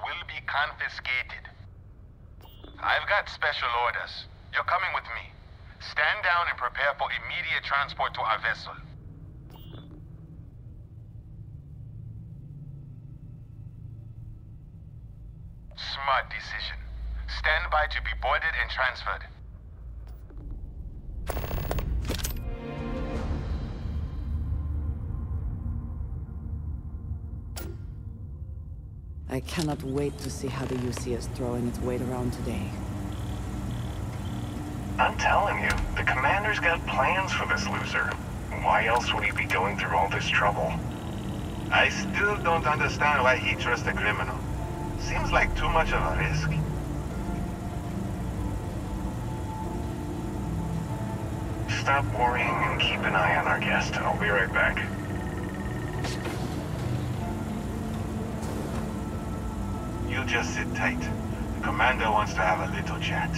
will be confiscated. I've got special orders. You're coming with me. Stand down and prepare for immediate transport to our vessel. Smart decision. Stand by to be boarded and transferred. I cannot wait to see how the UC is throwing its weight around today. I'm telling you, the commander's got plans for this loser. Why else would he be going through all this trouble? I still don't understand why he trusts a criminal. Seems like too much of a risk. Stop worrying and keep an eye on our guest. I'll be right back. You just sit tight. The commander wants to have a little chat.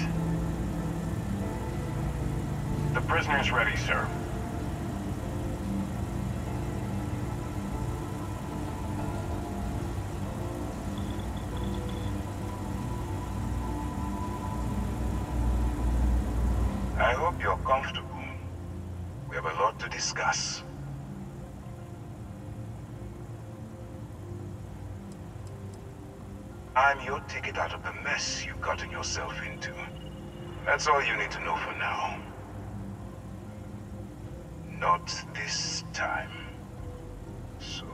The prisoner's ready, sir. I hope you're comfortable. We have a lot to discuss. I'm your ticket out of the mess you've gotten yourself into. That's all you need to know for now. Not this time. So,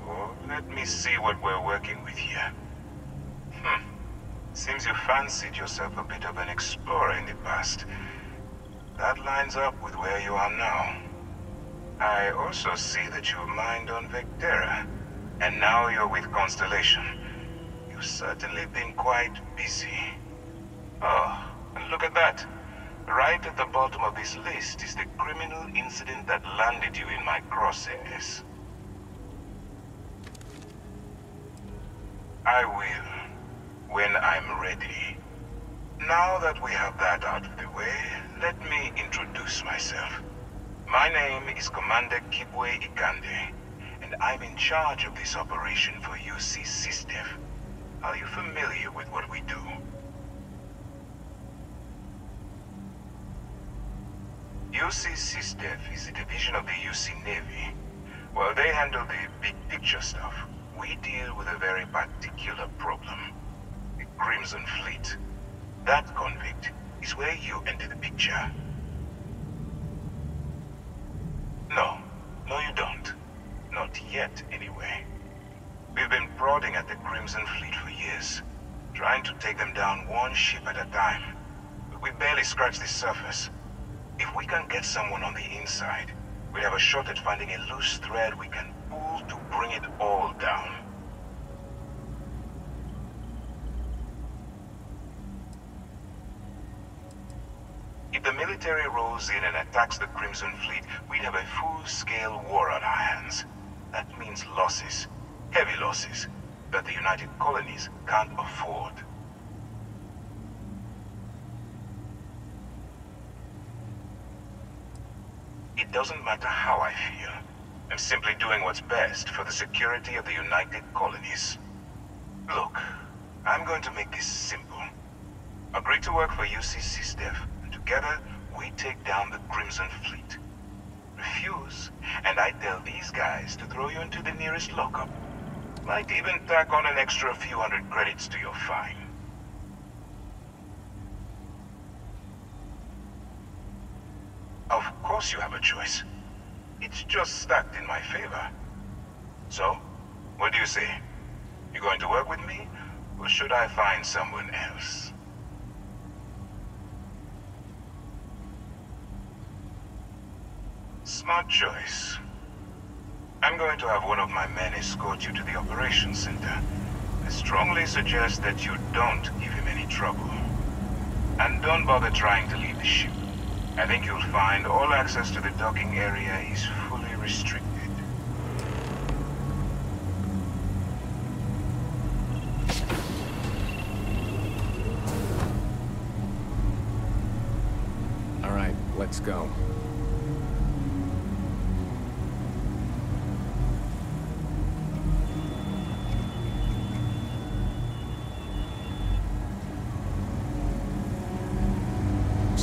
let me see what we're working with here. Seems you fancied yourself a bit of an explorer in the past. That lines up with where you are now. I also see that you mined on Vectera, and now you're with Constellation. You've certainly been quite busy. Oh, and look at that. Right at the bottom of this list is the criminal incident that landed you in my crosshairs. I will, when I'm ready. Now that we have that out of the way, let me introduce myself. My name is Commander Kibwe Ikande, and I'm in charge of this operation for UC SysDef. Are you familiar with what we do? UC SysDef is a division of the UC Navy. While they handle the big picture stuff, we deal with a very particular problem. The Crimson Fleet. That convict is where you enter the picture. No, you don't. Not yet, anyway. We've been prodding at the Crimson Fleet for years, trying to take them down one ship at a time. But we barely scratched the surface. If we can get someone on the inside, we have a shot at finding a loose thread we can pull to bring it all down. If the military rolls in and attacks the Crimson Fleet, we'd have a full-scale war on our hands. That means losses, heavy losses, that the United Colonies can't afford. It doesn't matter how I feel. I'm simply doing what's best for the security of the United Colonies. Look, I'm going to make this simple. Agree to work for UC SysDef. Together, we take down the Crimson Fleet. Refuse, and I tell these guys to throw you into the nearest lockup. Might even tack on an extra few hundred credits to your fine. Of course you have a choice. It's just stacked in my favor. So, what do you say? You going to work with me, or should I find someone else? Smart choice. I'm going to have one of my men escort you to the operations center. I strongly suggest that you don't give him any trouble. And don't bother trying to leave the ship. I think you'll find all access to the docking area is fully restricted. All right, let's go.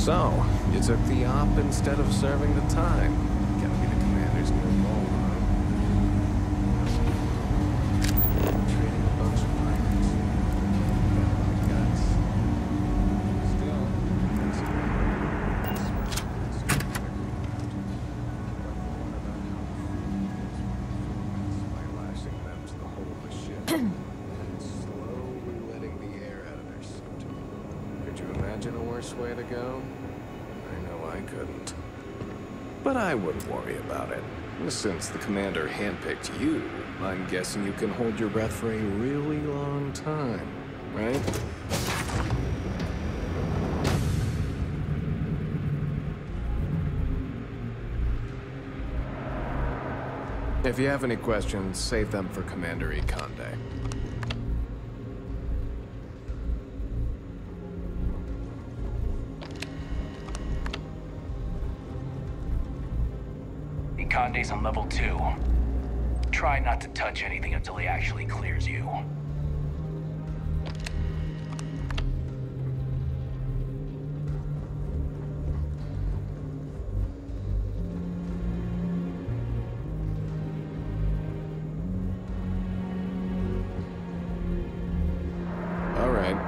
So, you took the op instead of serving the time. Gotta be the commander's new role, huh? Trading a bunch of pirates. Got a lot of guts. Still, it's by lashing them to the hull of the ship and slowly letting the air out of their suit. Could you imagine a worse way to go? I know I couldn't. But I wouldn't worry about it. Since the commander handpicked you, I'm guessing you can hold your breath for a really long time, right? If you have any questions, save them for Commander Ikonde. Ikonde's on level 2. Try not to touch anything until he actually clears you. All right.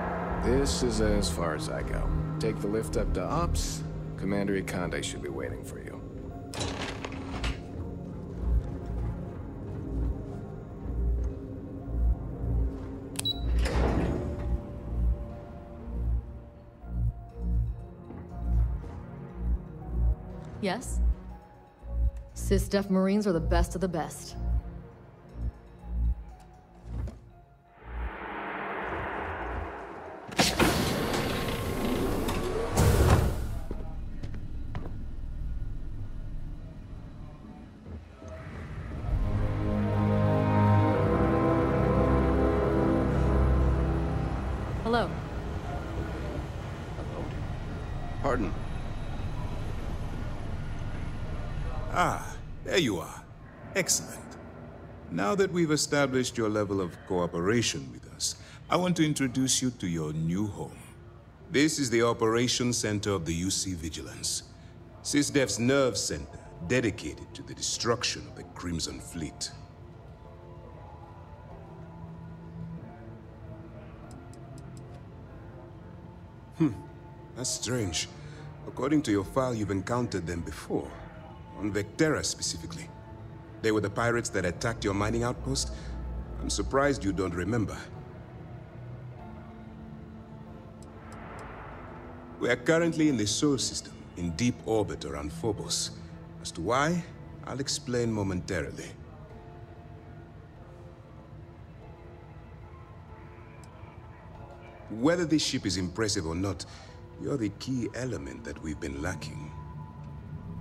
This is as far as I go. Take the lift up to Ops. Commander Ikonde should be waiting for you. Yes? SysDef Marines are the best of the best. Hello. Pardon. Ah, there you are. Excellent. Now that we've established your level of cooperation with us, I want to introduce you to your new home. This is the Operations Center of the UC Vigilance, SysDef's nerve center dedicated to the destruction of the Crimson Fleet. That's strange. According to your file, you've encountered them before. On Vectera specifically. They were the pirates that attacked your mining outpost? I'm surprised you don't remember. We are currently in the Sol system, in deep orbit around Phobos. As to why, I'll explain momentarily. Whether this ship is impressive or not, you're the key element that we've been lacking.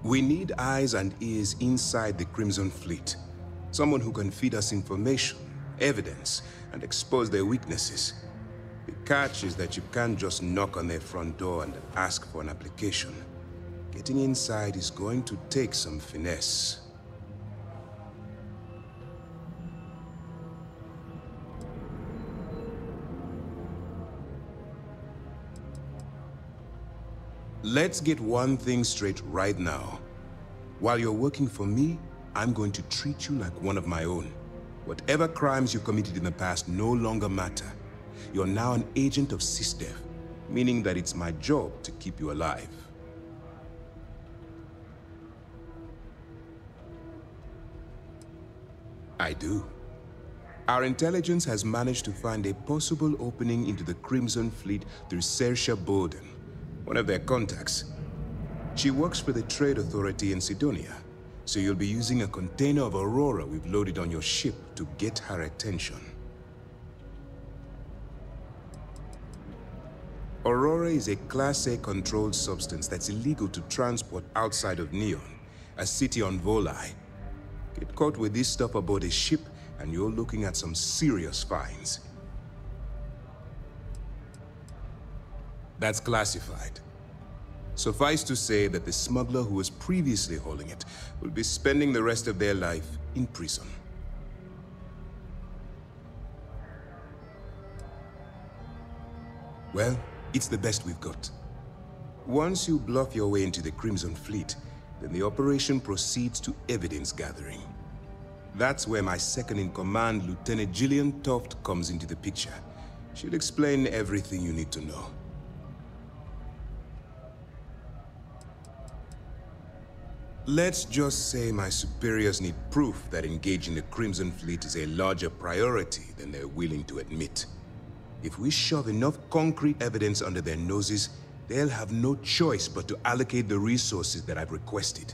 We need eyes and ears inside the Crimson Fleet. Someone who can feed us information, evidence, and expose their weaknesses. The catch is that you can't just knock on their front door and ask for an application. Getting inside is going to take some finesse. Let's get one thing straight right now. While you're working for me, I'm going to treat you like one of my own. Whatever crimes you committed in the past no longer matter. You're now an agent of SysDef, meaning that it's my job to keep you alive. I do. Our intelligence has managed to find a possible opening into the Crimson Fleet through Saoirse Bowden, one of their contacts. She works for the Trade Authority in Sidonia, so you'll be using a container of Aurora we've loaded on your ship to get her attention. Aurora is a Class A controlled substance that's illegal to transport outside of Neon, a city on Volai. Get caught with this stuff aboard a ship, and you're looking at some serious fines. That's classified. Suffice to say that the smuggler who was previously holding it will be spending the rest of their life in prison. Well, it's the best we've got. Once you bluff your way into the Crimson Fleet, then the operation proceeds to evidence gathering. That's where my second-in-command, Lieutenant Gillian Toft, comes into the picture. She'll explain everything you need to know. Let's just say my superiors need proof that engaging the Crimson Fleet is a larger priority than they're willing to admit. If we shove enough concrete evidence under their noses, they'll have no choice but to allocate the resources that I've requested.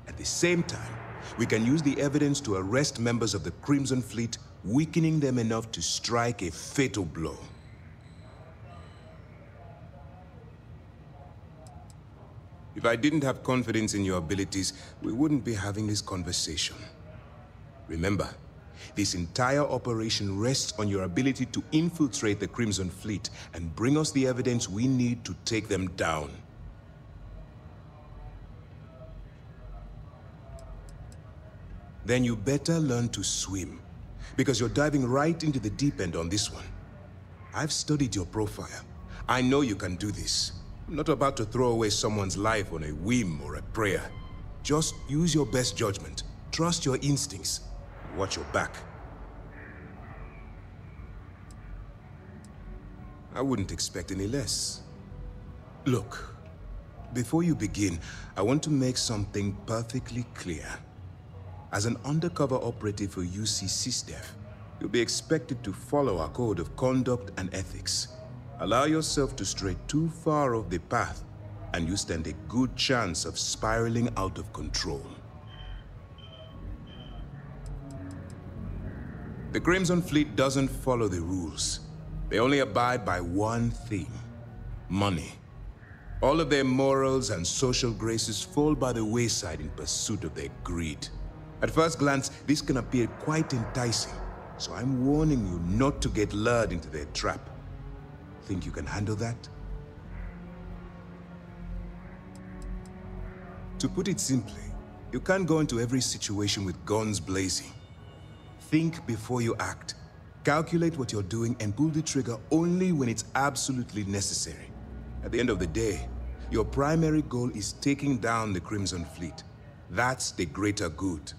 At the same time, we can use the evidence to arrest members of the Crimson Fleet, weakening them enough to strike a fatal blow. If I didn't have confidence in your abilities, we wouldn't be having this conversation. Remember, this entire operation rests on your ability to infiltrate the Crimson Fleet and bring us the evidence we need to take them down. Then you better learn to swim, because you're diving right into the deep end on this one. I've studied your profile. I know you can do this. I'm not about to throw away someone's life on a whim or a prayer. Just use your best judgment. Trust your instincts. Watch your back. I wouldn't expect any less. Look, before you begin, I want to make something perfectly clear. As an undercover operative for UC SysDef, you'll be expected to follow our code of conduct and ethics. Allow yourself to stray too far off the path, and you stand a good chance of spiraling out of control. The Crimson Fleet doesn't follow the rules. They only abide by one thing: money. All of their morals and social graces fall by the wayside in pursuit of their greed. At first glance, this can appear quite enticing, so I'm warning you not to get lured into their trap. Think you can handle that? To put it simply, you can't go into every situation with guns blazing. Think before you act. Calculate what you're doing and pull the trigger only when it's absolutely necessary. At the end of the day, your primary goal is taking down the Crimson Fleet. That's the greater good.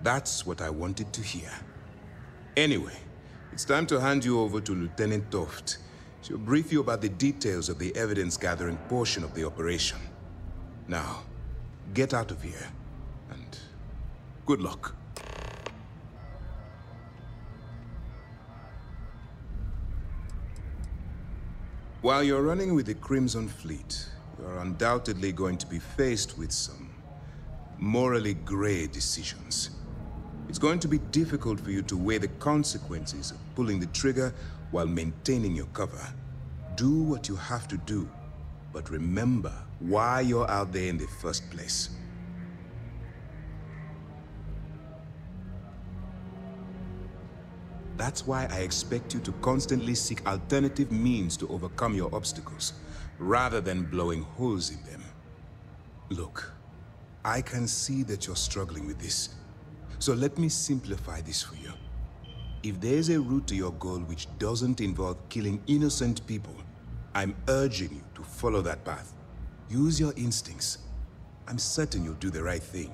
That's what I wanted to hear. Anyway, it's time to hand you over to Lieutenant Toft. She'll brief you about the details of the evidence-gathering portion of the operation. Now, get out of here, and good luck. While you're running with the Crimson Fleet, you're undoubtedly going to be faced with some morally gray decisions. It's going to be difficult for you to weigh the consequences of pulling the trigger while maintaining your cover. Do what you have to do, but remember why you're out there in the first place. That's why I expect you to constantly seek alternative means to overcome your obstacles, rather than blowing holes in them. Look, I can see that you're struggling with this. So let me simplify this for you. If there's a route to your goal which doesn't involve killing innocent people, I'm urging you to follow that path. Use your instincts. I'm certain you'll do the right thing.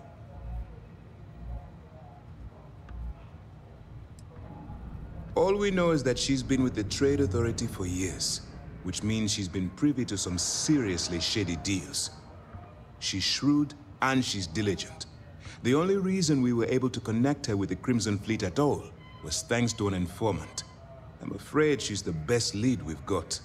All we know is that she's been with the Trade Authority for years, which means she's been privy to some seriously shady deals. She's shrewd and she's diligent. The only reason we were able to connect her with the Crimson Fleet at all was thanks to an informant. I'm afraid she's the best lead we've got.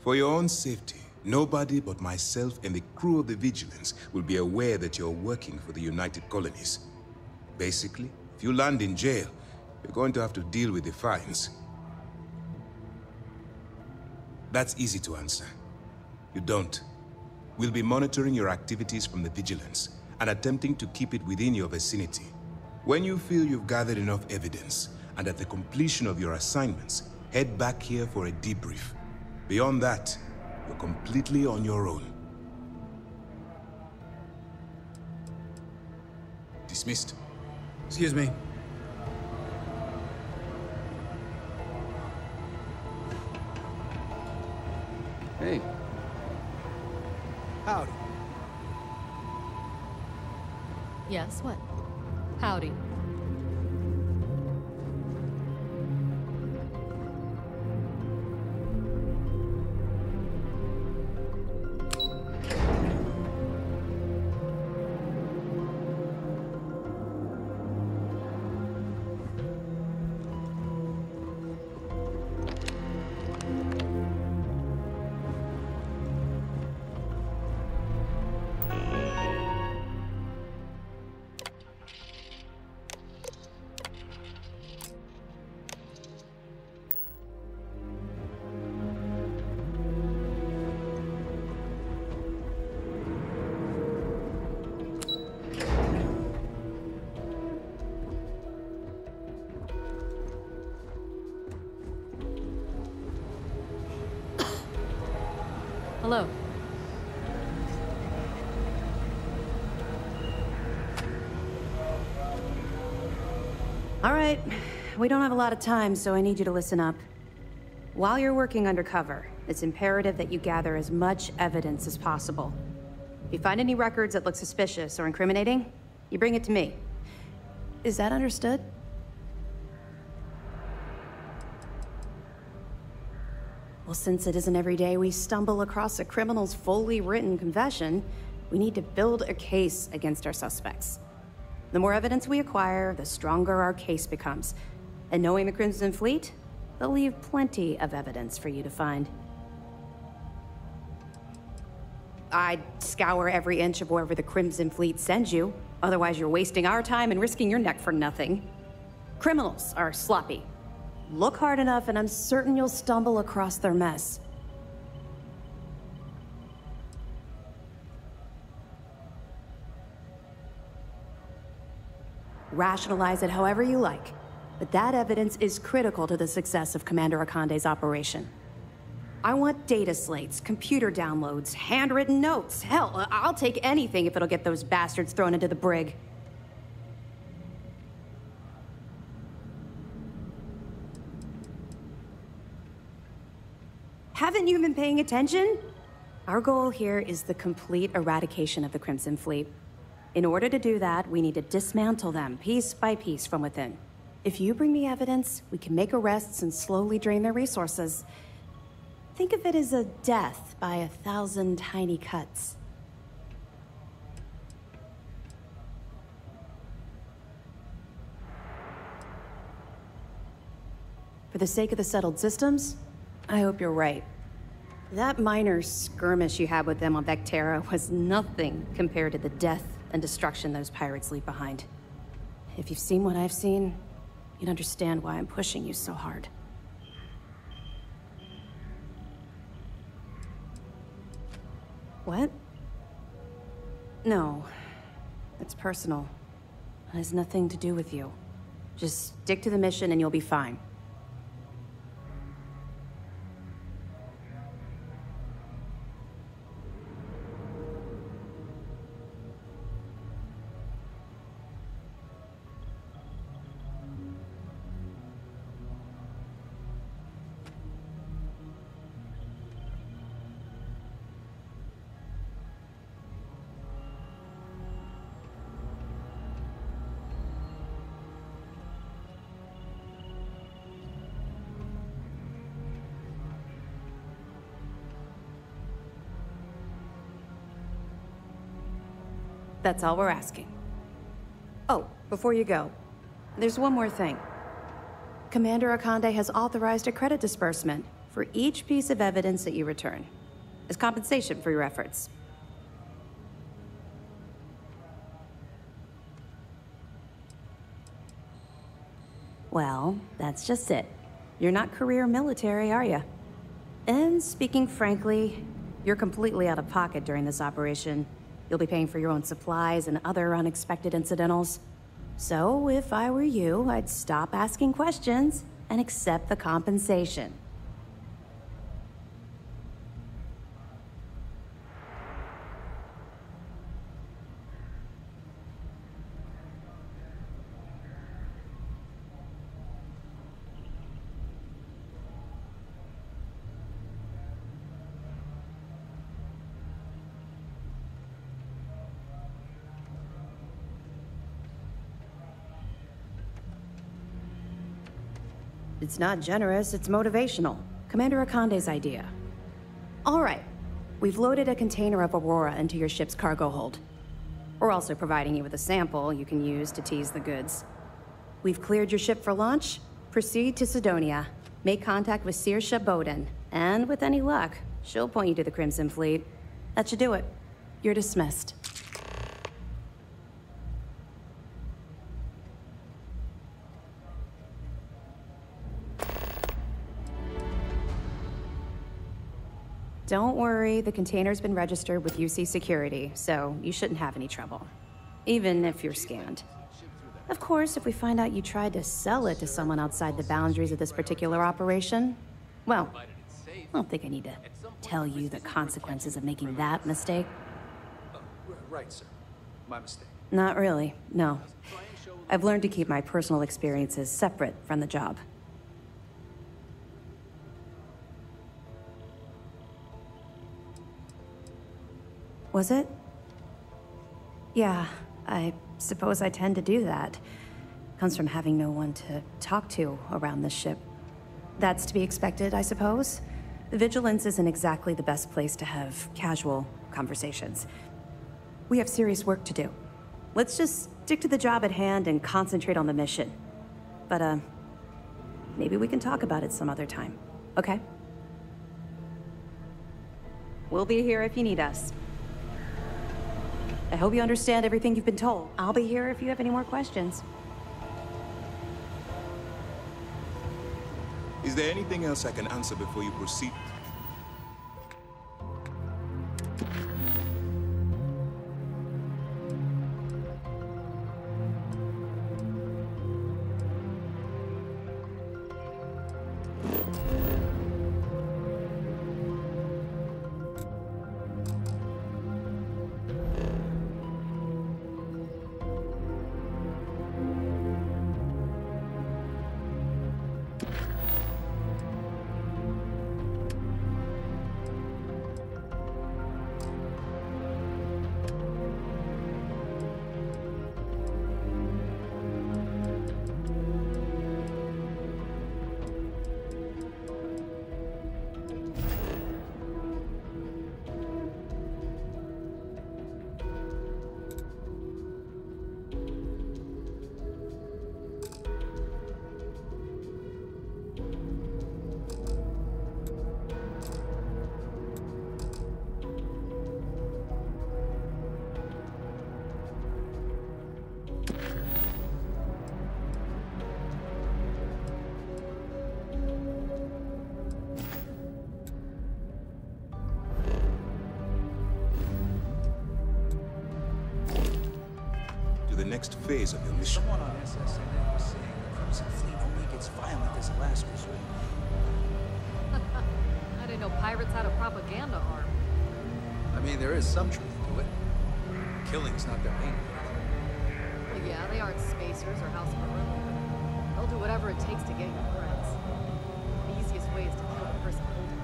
For your own safety, nobody but myself and the crew of the Vigilance will be aware that you're working for the United Colonies. Basically, if you land in jail, you're going to have to deal with the fines. That's easy to answer. You don't. We'll be monitoring your activities from the Vigilance and attempting to keep it within your vicinity. When you feel you've gathered enough evidence, and at the completion of your assignments, head back here for a debrief. Beyond that, you're completely on your own. Dismissed. Excuse me. Hey. Howdy. Yes, what? Howdy. Hello. All right, we don't have a lot of time, so I need you to listen up. While you're working undercover, it's imperative that you gather as much evidence as possible. If you find any records that look suspicious or incriminating, you bring it to me. Is that understood? Well, since it isn't every day we stumble across a criminal's fully written confession, we need to build a case against our suspects. The more evidence we acquire, the stronger our case becomes. And knowing the Crimson Fleet, they'll leave plenty of evidence for you to find. I'd scour every inch of wherever the Crimson Fleet sends you. Otherwise, you're wasting our time and risking your neck for nothing. Criminals are sloppy. Look hard enough and I'm certain you'll stumble across their mess. Rationalize it however you like, but that evidence is critical to the success of Commander Akande's operation. I want data slates, computer downloads, handwritten notes. Hell, I'll take anything if it'll get those bastards thrown into the brig. Haven't you been paying attention? Our goal here is the complete eradication of the Crimson Fleet. In order to do that, we need to dismantle them piece by piece from within. If you bring me evidence, we can make arrests and slowly drain their resources. Think of it as a death by 1,000 tiny cuts. For the sake of the settled systems, I hope you're right. That minor skirmish you had with them on Vectera was nothing compared to the death and destruction those pirates leave behind. If you've seen what I've seen, you'd understand why I'm pushing you so hard. What? No. It's personal. It has nothing to do with you. Just stick to the mission and you'll be fine. That's all we're asking. Oh, before you go, there's one more thing. Commander Akande has authorized a credit disbursement for each piece of evidence that you return, as compensation for your efforts. Well, that's just it. You're not career military, are you? And speaking frankly, you're completely out of pocket during this operation. You'll be paying for your own supplies and other unexpected incidentals. So, if I were you, I'd stop asking questions and accept the compensation. It's not generous, it's motivational. Commander Akande's idea. All right. We've loaded a container of Aurora into your ship's cargo hold. We're also providing you with a sample you can use to tease the goods. We've cleared your ship for launch. Proceed to Sidonia. Make contact with Saoirse Bowden. And with any luck, she'll point you to the Crimson Fleet. That should do it. You're dismissed. Don't worry, the container's been registered with UC Security, so you shouldn't have any trouble. Even if you're scanned. Of course, if we find out you tried to sell it to someone outside the boundaries of this particular operation, well, I don't think I need to tell you the consequences of making that mistake. Right, sir. My mistake. Not really, no. I've learned to keep my personal experiences separate from the job. Was it? Yeah, I suppose I tend to do that. Comes from having no one to talk to around this ship. That's to be expected, I suppose. Vigilance isn't exactly the best place to have casual conversations. We have serious work to do. Let's just stick to the job at hand and concentrate on the mission. But, maybe we can talk about it some other time, okay? We'll be here if you need us. I hope you understand everything you've been told. I'll be here if you have any more questions. Is there anything else I can answer before you proceed? The next phase of your mission. Someone on SSNA was saying the Crimson Fleet only gets violent as a last resort. I didn't know pirates had a propaganda arm. I mean, there is some truth to it. Killing's not their main. Well, yeah, they aren't spacers or House Maroon. They'll do whatever it takes to get your friends. The easiest way is to kill the person holding them.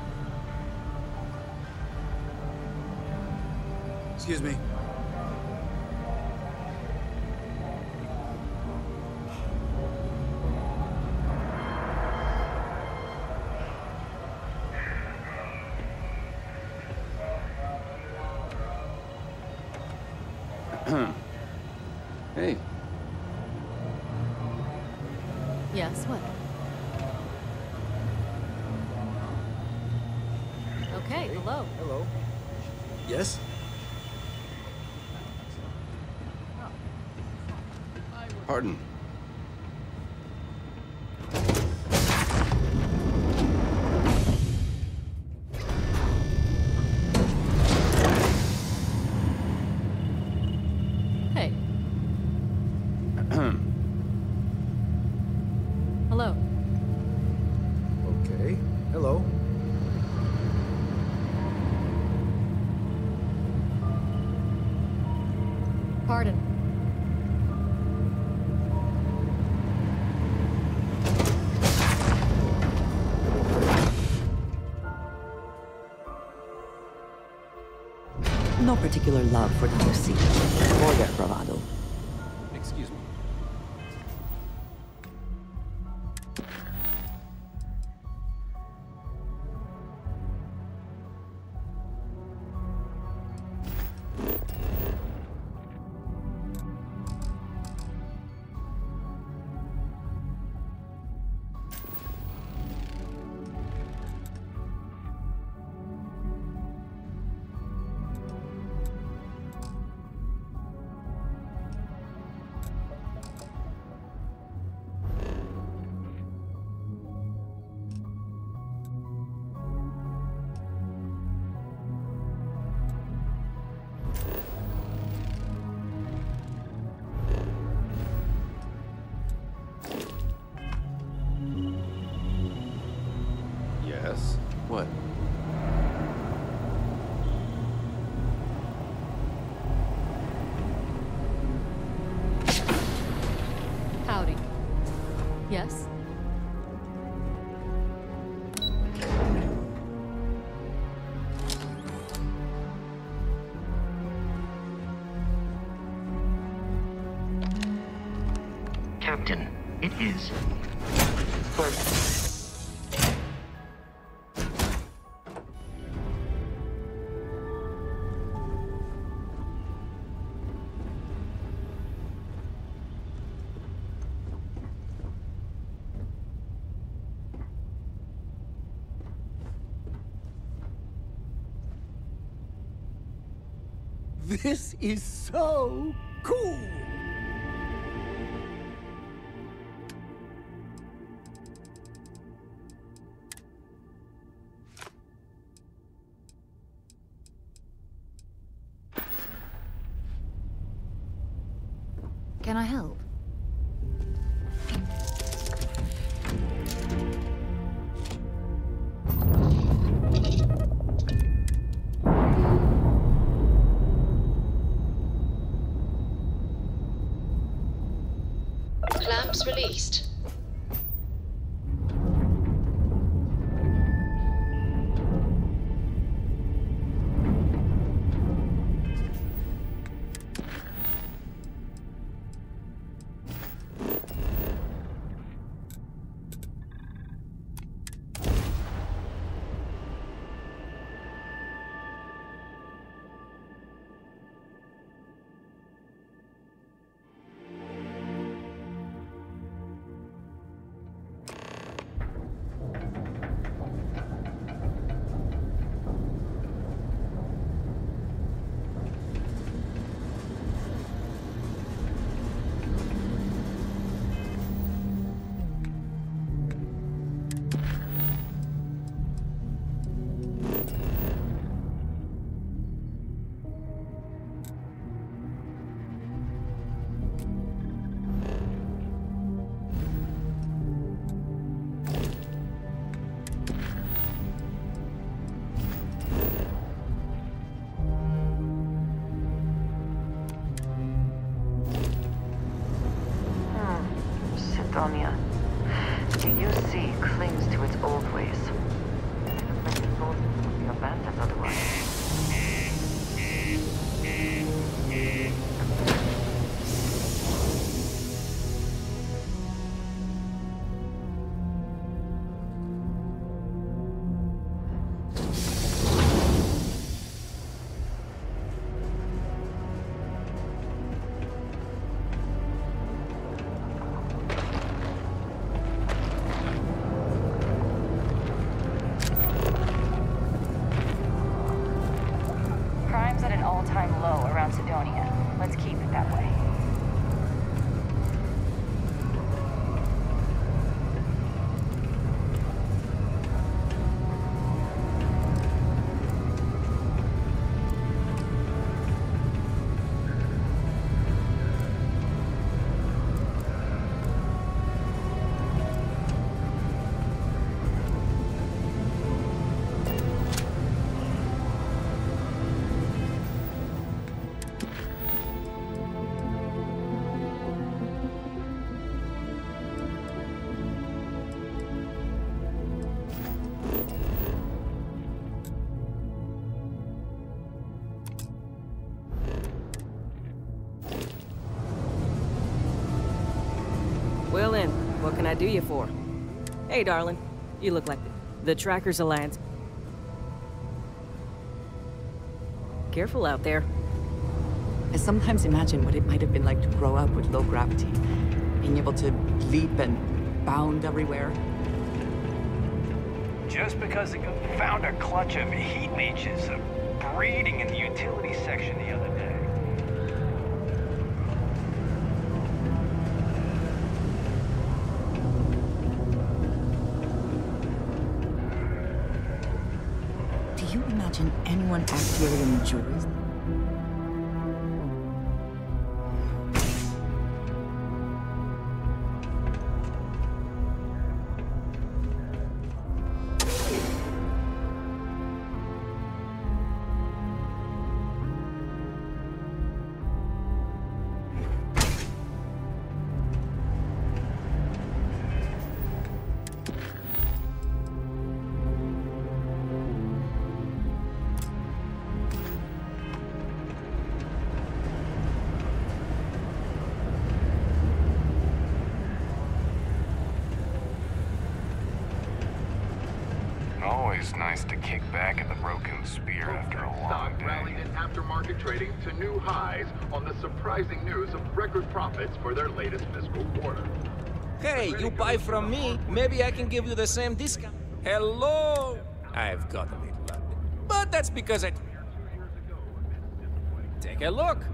Excuse me. Hey. Yes, what? Okay, hello. Hello. Yes? Pardon. Hey. Hello. Okay. Hello. Pardon. No particular love for the UC or their bravado. Excuse me. Yes? Captain, it is. First. This is so cool! Can I help? Clamps released. Sidonia. The UC clings to its old ways. But the both would be abandoned otherwise. Crime's at an all-time low around Sidonia. Let's keep it that way. Well then, what can I do you for? Hey, darling. You look like the Trackers Alliance. Careful out there. I sometimes imagine what it might have been like to grow up with low gravity. Being able to leap and bound everywhere. Just because they found a clutch of heat leeches breeding in the utility section the other day. Do you imagine anyone actually enjoys them? always nice to kick back at the broken spear after a long day. Rallied in aftermarket trading to new highs on the surprising news of record profits for their latest fiscal quarter. Hey, you buy from me, maybe I can give you the same discount. Hello? I've got a little luck. But that's because I... Take a look.